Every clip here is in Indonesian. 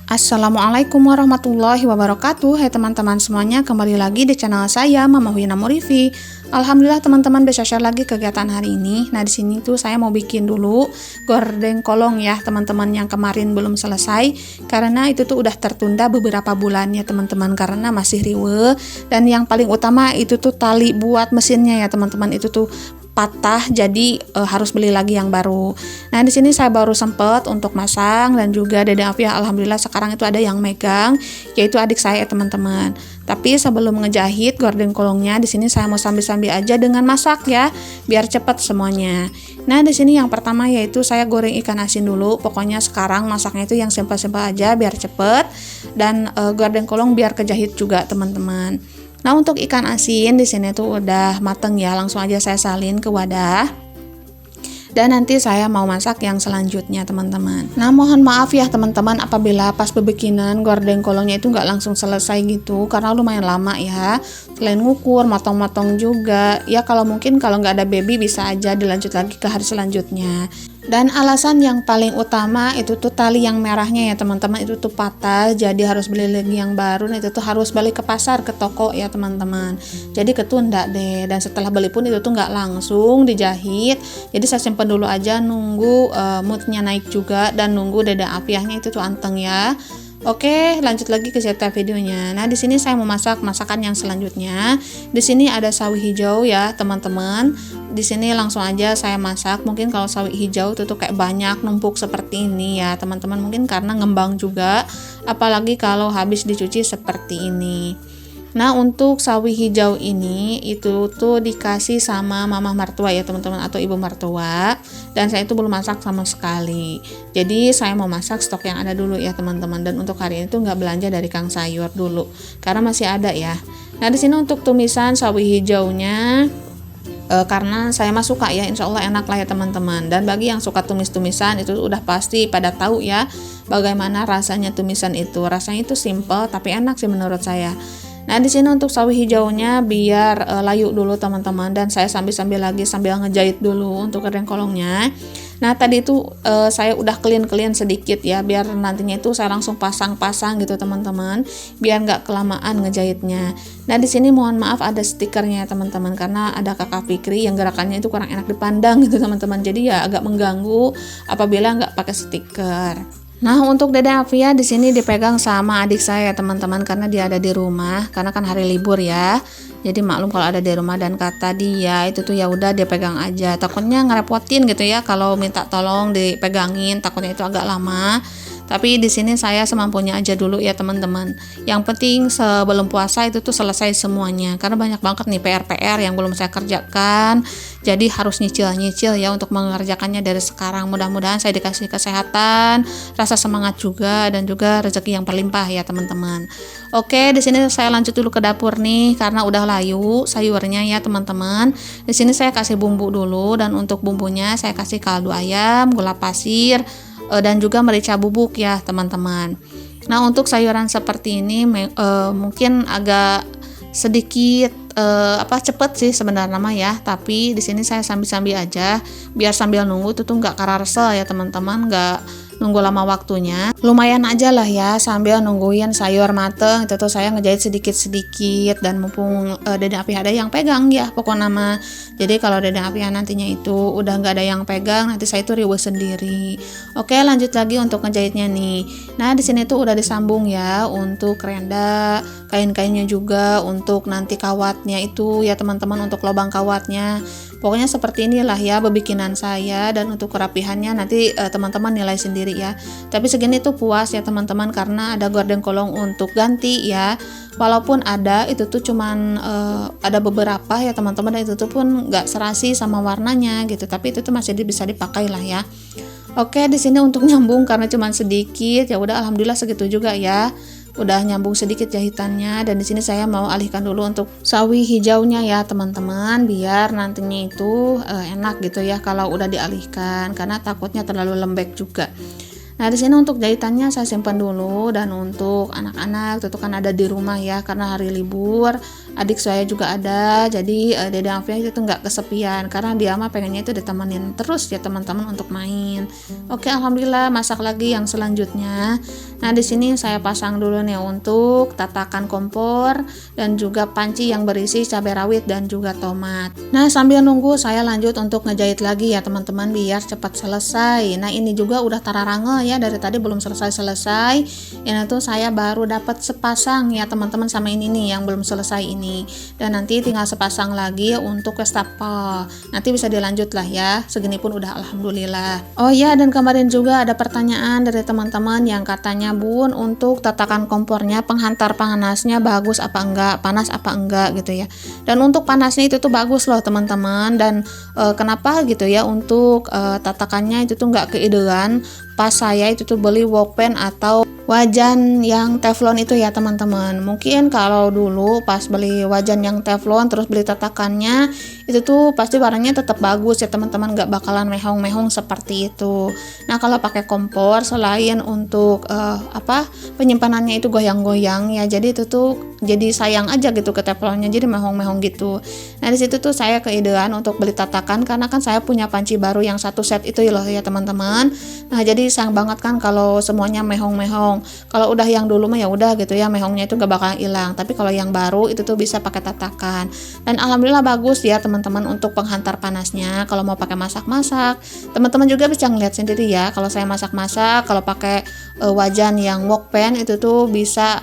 Assalamualaikum warahmatullahi wabarakatuh. Hai teman-teman semuanya, kembali lagi di channel saya Mama Wina Murifi. Alhamdulillah teman-teman bisa share lagi kegiatan hari ini. Nah, di sini tuh saya mau bikin dulu gordeng kolong ya, teman-teman, yang kemarin belum selesai karena itu tuh udah tertunda beberapa bulan ya, teman-teman, karena masih riwe. Dan yang paling utama itu tuh tali buat mesinnya ya, teman-teman, itu tuh patah, jadi harus beli lagi yang baru. Nah, di sini saya baru sempet untuk masang, dan juga Dede Afia alhamdulillah sekarang itu ada yang megang, yaitu adik saya teman-teman. Tapi sebelum ngejahit gorden kolongnya, di sini saya mau sambil-sambil aja dengan masak ya, biar cepet semuanya. Nah, di sini yang pertama yaitu saya goreng ikan asin dulu. Pokoknya sekarang masaknya itu yang simpel-simpel aja biar cepet, dan gorden kolong biar kejahit juga teman-teman. Nah, untuk ikan asin di sini tuh udah mateng ya, langsung aja saya salin ke wadah. Dan nanti saya mau masak yang selanjutnya teman-teman. Nah, mohon maaf ya teman-teman apabila pas bebikinan gorden kolongnya itu nggak langsung selesai gitu, karena lumayan lama ya. Selain ngukur, motong-motong juga. Ya kalau mungkin kalau nggak ada baby bisa aja dilanjut lagi ke hari selanjutnya. Dan alasan yang paling utama itu tuh tali yang merahnya ya teman-teman, itu tuh patah, jadi harus beli lagi yang baru. Nah, itu tuh harus balik ke pasar, ke toko ya teman-teman. Jadi ketunda deh, dan setelah beli pun itu tuh nggak langsung dijahit. Jadi saya simpen dulu aja, nunggu moodnya naik juga, dan nunggu Dede Afiahnya itu tuh anteng ya. Oke, lanjut lagi ke cerita videonya. Nah, di sini saya mau masak masakan yang selanjutnya. Di sini ada sawi hijau ya, teman-teman. Di sini langsung aja saya masak. Mungkin kalau sawi hijau itu tuh kayak banyak numpuk seperti ini ya, teman-teman. Mungkin karena ngembang juga, apalagi kalau habis dicuci seperti ini. Nah, untuk sawi hijau ini itu tuh dikasih sama mama mertua ya teman-teman, atau ibu mertua, dan saya itu belum masak sama sekali. Jadi saya mau masak stok yang ada dulu ya teman-teman, dan untuk hari ini tuh nggak belanja dari Kang Sayur dulu karena masih ada ya. Nah, di sini untuk tumisan sawi hijaunya, karena saya mah suka ya, insya Allah enak lah ya teman-teman. Dan bagi yang suka tumis-tumisan itu udah pasti pada tahu ya bagaimana rasanya tumisan itu. Rasanya itu simple tapi enak sih menurut saya. Nah, di sini untuk sawi hijaunya biar layu dulu teman-teman, dan saya sambil ngejahit dulu untuk gorden kolongnya. Nah, tadi itu saya udah clean sedikit ya, biar nantinya itu saya langsung pasang-pasang gitu teman-teman, biar nggak kelamaan ngejahitnya. Nah, di sini mohon maaf ada stikernya teman-teman, karena ada Kakak Fikri yang gerakannya itu kurang enak dipandang gitu teman-teman, jadi ya agak mengganggu apabila nggak pakai stiker. Nah, untuk Dede Afia di sini dipegang sama adik saya teman-teman, karena dia ada di rumah, karena kan hari libur ya. Jadi maklum kalau ada di rumah, dan kata dia itu tuh ya udah dia pegang aja. Takutnya ngerepotin gitu ya kalau minta tolong dipegangin, takutnya itu agak lama. Tapi di sini saya semampunya aja dulu ya teman-teman. Yang penting sebelum puasa itu tuh selesai semuanya, karena banyak banget nih PR-PR yang belum saya kerjakan. Jadi harus nyicil-nyicil ya untuk mengerjakannya dari sekarang. Mudah-mudahan saya dikasih kesehatan, rasa semangat juga, dan juga rezeki yang berlimpah ya teman-teman. Oke, di sini saya lanjut dulu ke dapur nih karena udah layu sayurnya ya teman-teman. Di sini saya kasih bumbu dulu, dan untuk bumbunya saya kasih kaldu ayam, gula pasir, dan juga merica bubuk ya teman-teman. Nah, untuk sayuran seperti ini mungkin agak sedikit cepet sih sebenarnya mah ya, tapi di sini saya sambil-sambil aja biar sambil nunggu itu tuh nggak kararsel ya teman-teman, nggak nunggu lama waktunya. Lumayan aja lah ya sambil nungguin sayur mateng, itu tuh saya ngejahit sedikit-sedikit, dan mumpung Dede Afia ada yang pegang ya pokok nama. Jadi kalau Dede Afia nantinya itu udah nggak ada yang pegang, nanti saya itu riweh sendiri. Oke, lanjut lagi untuk ngejahitnya nih. Nah, di sini tuh udah disambung ya untuk renda, kain-kainnya juga untuk nanti kawatnya itu ya teman-teman, untuk lubang kawatnya. Pokoknya seperti inilah ya bebikinan saya, dan untuk kerapihannya nanti teman-teman nilai sendiri ya. Tapi segini tuh puas ya teman-teman, karena ada gorden kolong untuk ganti ya. Walaupun ada itu tuh cuman ada beberapa ya teman-teman, dan itu tuh pun nggak serasi sama warnanya gitu, tapi itu tuh masih bisa dipakai lah ya. Oke, di sini untuk nyambung karena cuman sedikit, ya udah alhamdulillah segitu juga ya. Udah nyambung sedikit jahitannya, dan di sini saya mau alihkan dulu untuk sawi hijaunya ya teman-teman, biar nantinya itu enak gitu ya kalau udah dialihkan, karena takutnya terlalu lembek juga. Nah, di sini untuk jahitannya saya simpan dulu, dan untuk anak-anak itu kan ada di rumah ya karena hari libur, adik saya juga ada, jadi Dede Alfia itu tuh nggak kesepian karena dia mah pengennya itu ditemenin terus ya teman-teman untuk main. Oke, alhamdulillah masak lagi yang selanjutnya. Nah, di sini saya pasang dulu nih untuk tatakan kompor dan juga panci yang berisi cabai rawit dan juga tomat. Nah, sambil nunggu saya lanjut untuk ngejahit lagi ya teman-teman biar cepat selesai. Nah, ini juga udah tararange ya, dari tadi belum selesai-selesai. Ini tuh saya baru dapat sepasang ya teman-teman, sama ini nih yang belum selesai ini. Dan nanti tinggal sepasang lagi untuk wastafel. Nanti bisa dilanjut lah ya. Segini pun udah alhamdulillah. Oh ya, dan kemarin juga ada pertanyaan dari teman-teman yang katanya, Bun, untuk tatakan kompornya penghantar panasnya bagus apa enggak, panas apa enggak gitu ya. Dan untuk panasnya itu tuh bagus loh teman-teman. Dan kenapa gitu ya, untuk tatakannya itu tuh enggak keidean. Pas saya itu tuh beli wokpen atau wajan yang teflon itu ya teman-teman. Mungkin kalau dulu pas beli wajan yang teflon terus beli tatakannya itu tuh pasti barangnya tetap bagus ya teman-teman, nggak bakalan mehong-mehong seperti itu. Nah, kalau pakai kompor selain untuk penyimpanannya itu goyang-goyang ya, jadi itu tuh jadi sayang aja gitu ke teflonnya, jadi mehong-mehong gitu. Nah, di situ tuh saya keidean untuk beli tatakan karena kan saya punya panci baru yang satu set itu loh ya teman-teman. Nah, jadi sayang banget kan kalau semuanya mehong-mehong. Kalau udah yang dulu mah ya udah gitu ya, mehongnya itu gak bakalan hilang. Tapi kalau yang baru itu tuh bisa pakai tatakan. Dan alhamdulillah bagus ya teman-teman untuk penghantar panasnya. Kalau mau pakai masak-masak, teman-teman juga bisa ngeliat sendiri ya. Kalau saya masak-masak, kalau pakai wajan yang wokpen itu tuh bisa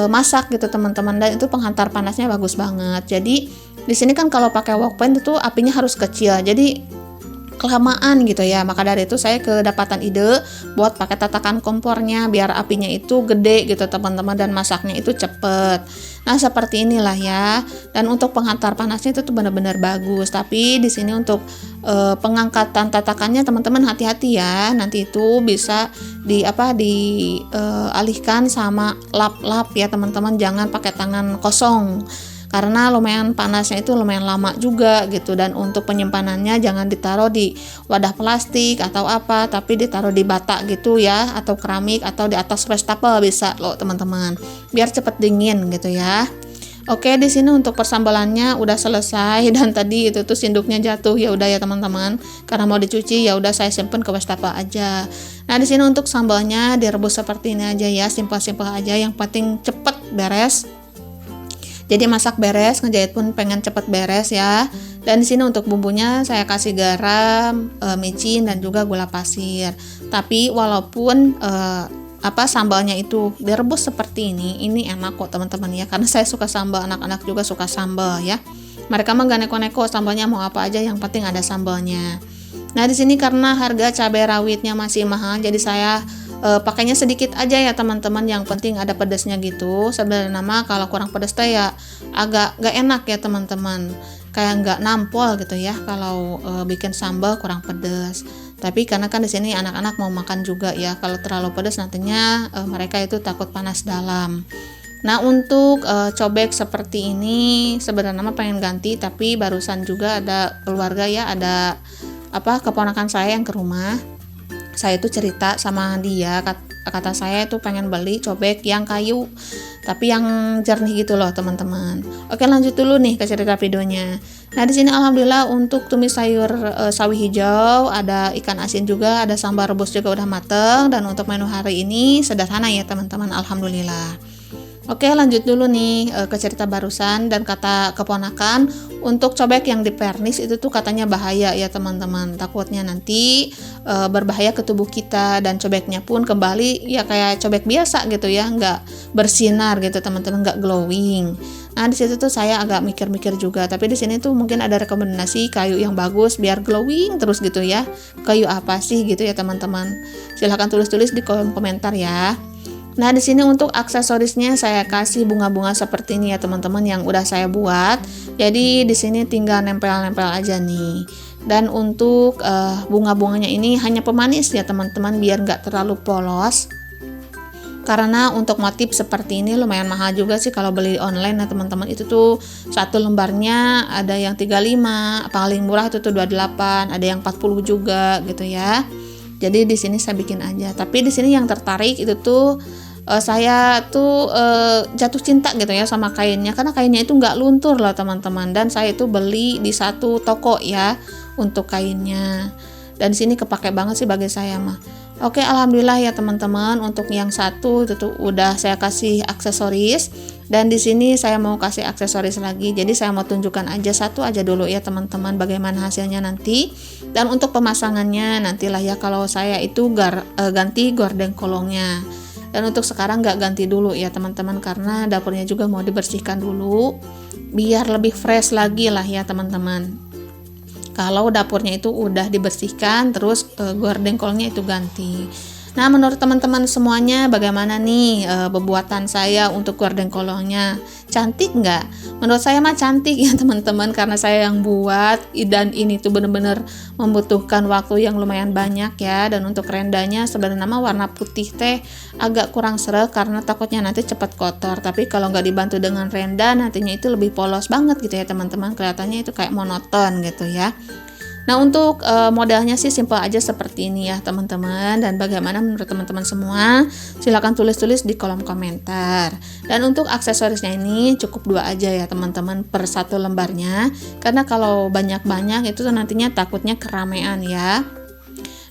masak gitu teman-teman, dan itu penghantar panasnya bagus banget. Jadi di sini kan kalau pakai wokpen itu apinya harus kecil, jadi kelamaan gitu ya. Maka dari itu saya kedapatan ide buat pakai tatakan kompornya biar apinya itu gede gitu teman-teman, dan masaknya itu cepet. Nah, seperti inilah ya. Dan untuk penghantar panasnya itu tuh benar-benar bagus. Tapi di sini untuk pengangkatan tatakannya teman-teman hati-hati ya. Nanti itu bisa dialihkan sama lap-lap ya teman-teman. Jangan pakai tangan kosong, karena lumayan panasnya itu lumayan lama juga gitu. Dan untuk penyimpanannya jangan ditaruh di wadah plastik atau apa, tapi ditaruh di bata gitu ya, atau keramik, atau di atas wastafel bisa loh teman-teman, biar cepet dingin gitu ya. Oke, di sini untuk persambalannya udah selesai, dan tadi itu tuh sendoknya jatuh, ya udah ya teman-teman, karena mau dicuci ya udah saya simpen ke wastafel aja. Nah, di sini untuk sambalnya direbus seperti ini aja ya, simpel-simpel aja, yang penting cepet beres. Jadi masak beres, ngejahit pun pengen cepet beres ya. Dan di sini untuk bumbunya saya kasih garam, micin, dan juga gula pasir. Tapi walaupun sambalnya itu direbus seperti ini enak kok teman-teman ya, karena saya suka sambal, anak-anak juga suka sambal ya. Mereka mah gak neko-neko sambalnya mau apa aja, yang penting ada sambalnya. Nah, di sini karena harga cabai rawitnya masih mahal, jadi saya pakainya sedikit aja ya teman-teman, yang penting ada pedasnya gitu. Sebenarnya nama kalau kurang pedas teh ya agak gak enak ya teman-teman, kayak nggak nampol gitu ya kalau bikin sambal kurang pedas. Tapi karena kan di sini anak-anak mau makan juga ya, kalau terlalu pedas nantinya mereka itu takut panas dalam. Nah, untuk cobek seperti ini sebenarnya mah pengen ganti, tapi barusan juga ada keluarga ya, ada keponakan saya yang ke rumah. Saya itu cerita sama dia, kata saya itu pengen beli cobek yang kayu tapi yang jernih gitu loh teman-teman. Oke, lanjut dulu nih ke cerita videonya. Nah, di sini alhamdulillah untuk tumis sayur sawi hijau, ada ikan asin juga, ada sambal rebus juga udah mateng. Dan untuk menu hari ini sederhana ya teman-teman, alhamdulillah. Oke, lanjut dulu nih ke cerita barusan. Dan kata keponakan, untuk cobek yang dipernis itu tuh katanya bahaya ya teman-teman. Takutnya nanti berbahaya ke tubuh kita, dan cobeknya pun kembali ya kayak cobek biasa gitu ya, nggak bersinar gitu teman-teman, nggak glowing. Nah, di situ tuh saya agak mikir-mikir juga. Tapi di sini tuh mungkin ada rekomendasi kayu yang bagus biar glowing terus gitu ya. Kayu apa sih gitu ya teman-teman? Silahkan tulis-tulis di kolom komentar ya. Nah, di sini untuk aksesorisnya saya kasih bunga-bunga seperti ini ya teman-teman, yang udah saya buat. Jadi di sini tinggal nempel-nempel aja nih. Dan untuk bunga-bunganya ini hanya pemanis ya teman-teman, biar nggak terlalu polos. Karena untuk motif seperti ini lumayan mahal juga sih kalau beli online. Nah teman-teman, itu tuh satu lembarnya ada yang 35, paling murah itu tuh 28, ada yang 40 juga gitu ya. Jadi di sini saya bikin aja. Tapi di sini yang tertarik itu tuh saya tuh jatuh cinta gitu ya sama kainnya, karena kainnya itu nggak luntur loh teman-teman, dan saya itu beli di satu toko ya untuk kainnya, dan di sini kepake banget sih bagi saya mah. Oke, alhamdulillah ya teman-teman, untuk yang satu itu tuh udah saya kasih aksesoris, dan di sini saya mau kasih aksesoris lagi. Jadi saya mau tunjukkan aja satu aja dulu ya teman-teman, bagaimana hasilnya nanti. Dan untuk pemasangannya nantilah ya, kalau saya itu ganti gorden kolongnya. Dan untuk sekarang nggak ganti dulu ya teman-teman, karena dapurnya juga mau dibersihkan dulu biar lebih fresh lagi lah ya teman-teman. Kalau dapurnya itu udah dibersihkan, terus gorden kolongnya itu ganti. Nah, menurut teman-teman semuanya bagaimana nih pembuatan saya untuk gorden kolongnya? Cantik nggak? Menurut saya mah cantik ya teman-teman, karena saya yang buat, dan ini tuh bener-bener membutuhkan waktu yang lumayan banyak ya. Dan untuk rendanya sebenarnya mah warna putih teh agak kurang sreg karena takutnya nanti cepat kotor. Tapi kalau nggak dibantu dengan renda, nantinya itu lebih polos banget gitu ya teman-teman. Kelihatannya itu kayak monoton gitu ya. Nah, untuk modelnya sih simple aja seperti ini ya teman-teman. Dan bagaimana menurut teman-teman semua? Silahkan tulis-tulis di kolom komentar. Dan untuk aksesorisnya ini cukup 2 aja ya teman-teman per satu lembarnya. Karena kalau banyak-banyak itu nantinya takutnya keramaian ya.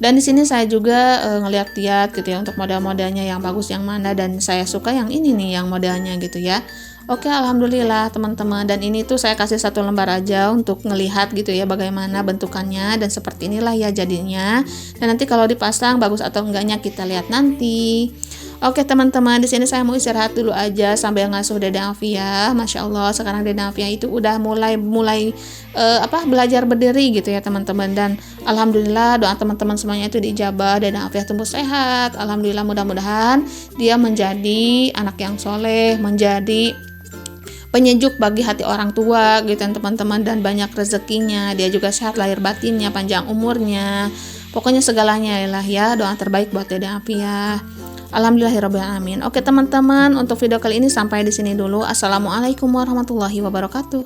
Dan di sini saya juga ngeliat-liat gitu ya untuk model-modelnya yang bagus yang mana, dan saya suka yang ini nih yang modelnya gitu ya. Oke, alhamdulillah teman-teman, dan ini tuh saya kasih 1 lembar aja untuk ngelihat gitu ya bagaimana bentukannya, dan seperti inilah ya jadinya. Dan nanti kalau dipasang bagus atau enggaknya kita lihat nanti. Oke teman-teman, di sini saya mau istirahat dulu aja sambil ngasuh Dede Afia. Masya Allah, sekarang Dede Afia itu udah mulai belajar berdiri gitu ya teman-teman. Dan alhamdulillah doa teman-teman semuanya itu diijabah, Dede Afia tumbuh sehat. Alhamdulillah, mudah-mudahan dia menjadi anak yang soleh, menjadi penyejuk bagi hati orang tua gitu kan teman-teman, dan banyak rezekinya. Dia juga sehat lahir batinnya, panjang umurnya. Pokoknya segalanya lah ya, doa terbaik buat Dede Afia. Alhamdulillahirobbilalamin. Oke teman-teman, untuk video kali ini sampai di sini dulu. Assalamualaikum warahmatullahi wabarakatuh.